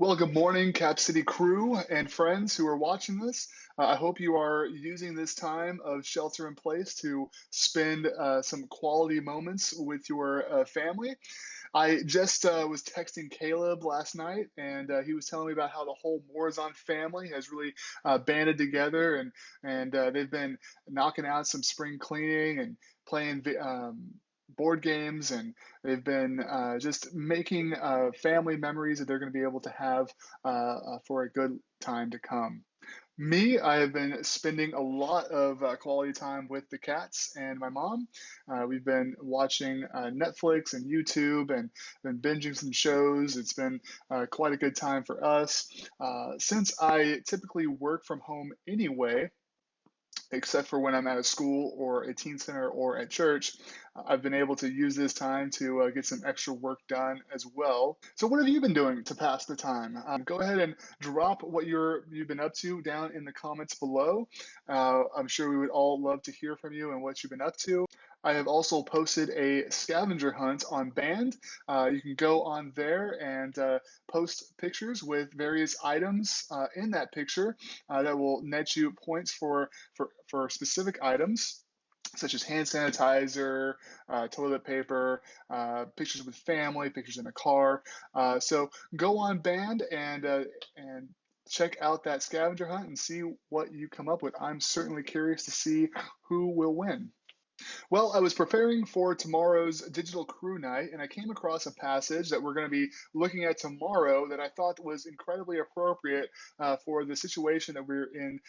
Well, good morning, Cap City crew and friends who are watching this. I hope you are using this time of shelter in place to spend some quality moments with your family. I just was texting Caleb last night, and he was telling me about how the whole Morazan family has really banded together, and they've been knocking out some spring cleaning and playing board games, and they've been just making family memories that they're going to be able to have for a good time to come. Me, I have been spending a lot of quality time with the cats and my mom. We've been watching Netflix and YouTube and been binging some shows. It's been quite a good time for us. Since I typically work from home anyway, except for when I'm at a school or a teen center or at church, I've been able to use this time to get some extra work done as well. So, what have you been doing to pass the time? Go ahead and drop what you've been up to down in the comments below. I'm sure we would all love to hear from you and what you've been up to. I have also posted a scavenger hunt on Band. You can go on there and post pictures with various items in that picture that will net you points for specific items such as hand sanitizer, toilet paper, pictures with family, pictures in a car. So go on Band and check out that scavenger hunt and see what you come up with. I'm certainly curious to see who will win. Well, I was preparing for tomorrow's digital crew night, and I came across a passage that we're going to be looking at tomorrow that I thought was incredibly appropriate for the situation that we're in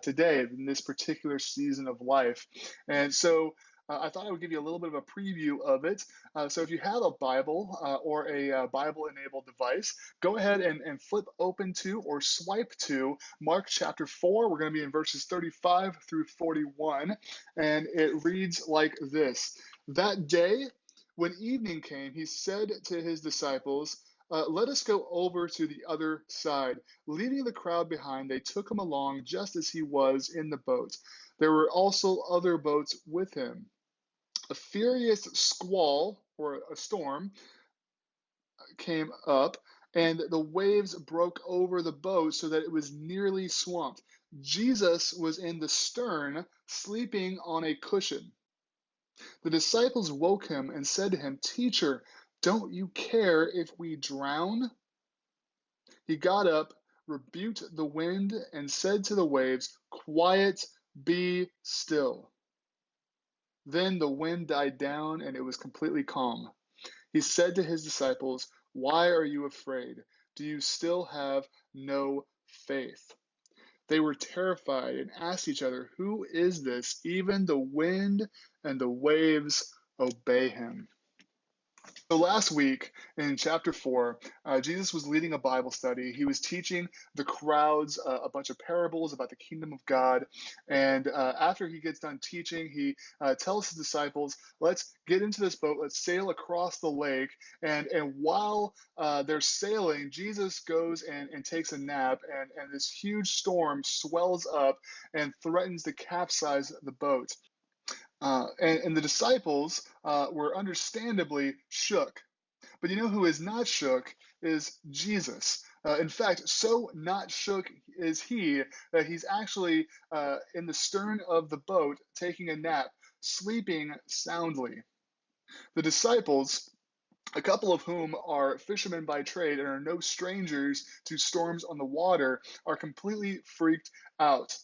today, in this particular season of life. And so I thought I would give you a little bit of a preview of it. So if you have a Bible or a Bible-enabled device, go ahead and flip open to or swipe to Mark chapter 4. We're going to be in verses 35 through 41. And it reads like this. That day, when evening came, he said to his disciples, let us go over to the other side. Leaving the crowd behind, they took him along just as he was in the boat. There were also other boats with him. A furious squall, or a storm, came up, and the waves broke over the boat so that it was nearly swamped. Jesus was in the stern, sleeping on a cushion. The disciples woke him and said to him, Teacher, don't you care if we drown? He got up, rebuked the wind, and said to the waves, Quiet, be still. Then the wind died down and it was completely calm. He said to his disciples, Why are you afraid? Do you still have no faith? They were terrified and asked each other, Who is this? Even the wind and the waves obey him. So last week in chapter 4, Jesus was leading a Bible study. He was teaching the crowds a bunch of parables about the kingdom of God. And after he gets done teaching, he tells his disciples, let's get into this boat, let's sail across the lake. And while they're sailing, Jesus goes and takes a nap, and this huge storm swells up and threatens to capsize the boat. And the disciples were understandably shook. But you know who is not shook is Jesus. In fact, so not shook is he that he's actually in the stern of the boat taking a nap, sleeping soundly. The disciples, a couple of whom are fishermen by trade and are no strangers to storms on the water, are completely freaked out.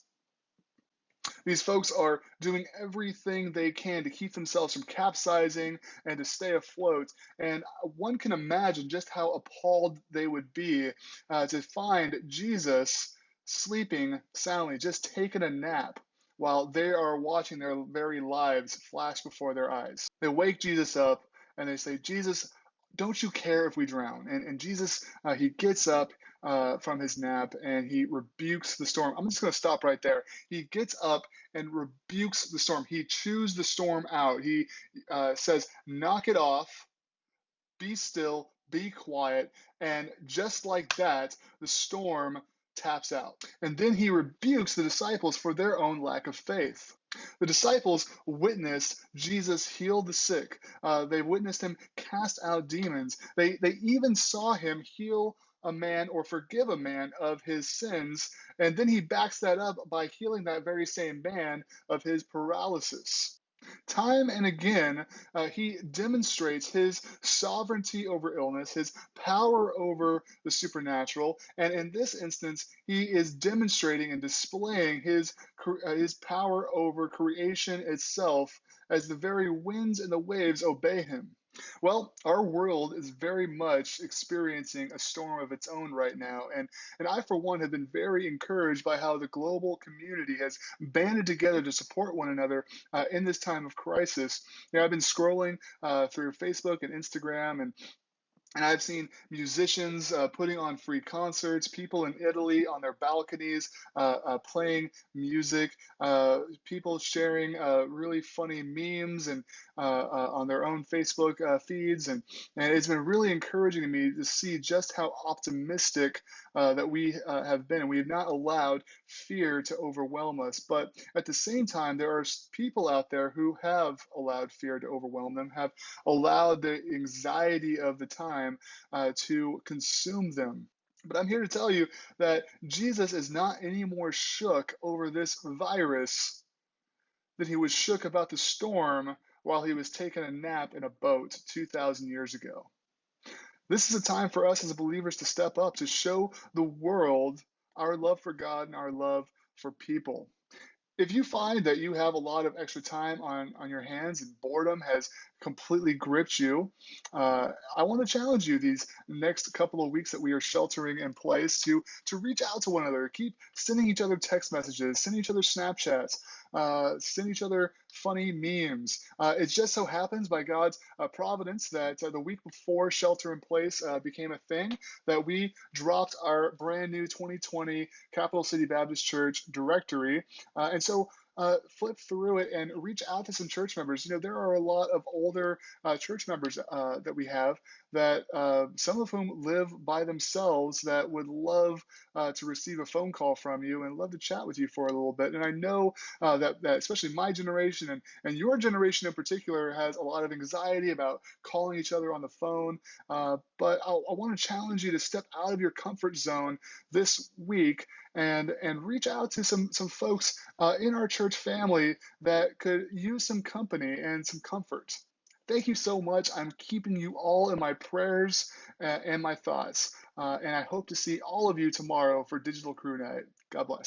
These folks are doing everything they can to keep themselves from capsizing and to stay afloat. And one can imagine just how appalled they would be to find Jesus sleeping soundly, just taking a nap while they are watching their very lives flash before their eyes. They wake Jesus up and they say, Jesus, don't you care if we drown? And Jesus, he gets up from his nap and he rebukes the storm. I'm just going to stop right there. He gets up and rebukes the storm. He chews the storm out. He says, knock it off, be still, be quiet. And just like that, the storm taps out. And then he rebukes the disciples for their own lack of faith. The disciples witnessed Jesus heal the sick. They witnessed him cast out demons. They even saw him heal a man or forgive a man of his sins. And then he backs that up by healing that very same man of his paralysis. Time and again, he demonstrates his sovereignty over illness, his power over the supernatural, and in this instance, he is demonstrating and displaying his power over creation itself as the very winds and the waves obey him. Well, our world is very much experiencing a storm of its own right now, and I, for one, have been very encouraged by how the global community has banded together to support one another in this time of crisis. I've been scrolling through Facebook and Instagram, and I've seen musicians putting on free concerts, people in Italy on their balconies playing music, people sharing really funny memes and on their own Facebook feeds. And it's been really encouraging to me to see just how optimistic that we have been. We have not allowed fear to overwhelm us. But at the same time, there are people out there who have allowed fear to overwhelm them, have allowed the anxiety of the time to consume them. But I'm here to tell you that Jesus is not any more shook over this virus than he was shook about the storm while he was taking a nap in a boat 2,000 years ago. This is a time for us as believers to step up, to show the world our love for God and our love for people. If you find that you have a lot of extra time on your hands and boredom has completely gripped you, I want to challenge you these next couple of weeks that we are sheltering in place to reach out to one another, keep sending each other text messages, send each other Snapchats, send each other funny memes. It just so happens by God's providence that the week before shelter in place became a thing, that we dropped our brand new 2020 Capital City Baptist Church directory. And so flip through it and reach out to some church members. There are a lot of older church members that we have that some of whom live by themselves that would love to receive a phone call from you and love to chat with you for a little bit. And I know that especially my generation and your generation in particular has a lot of anxiety about calling each other on the phone. But I want to challenge you to step out of your comfort zone this week and reach out to some folks in our church family that could use some company and some comfort. Thank you so much. I'm keeping you all in my prayers and my thoughts. And I hope to see all of you tomorrow for Digital Crew Night. God bless.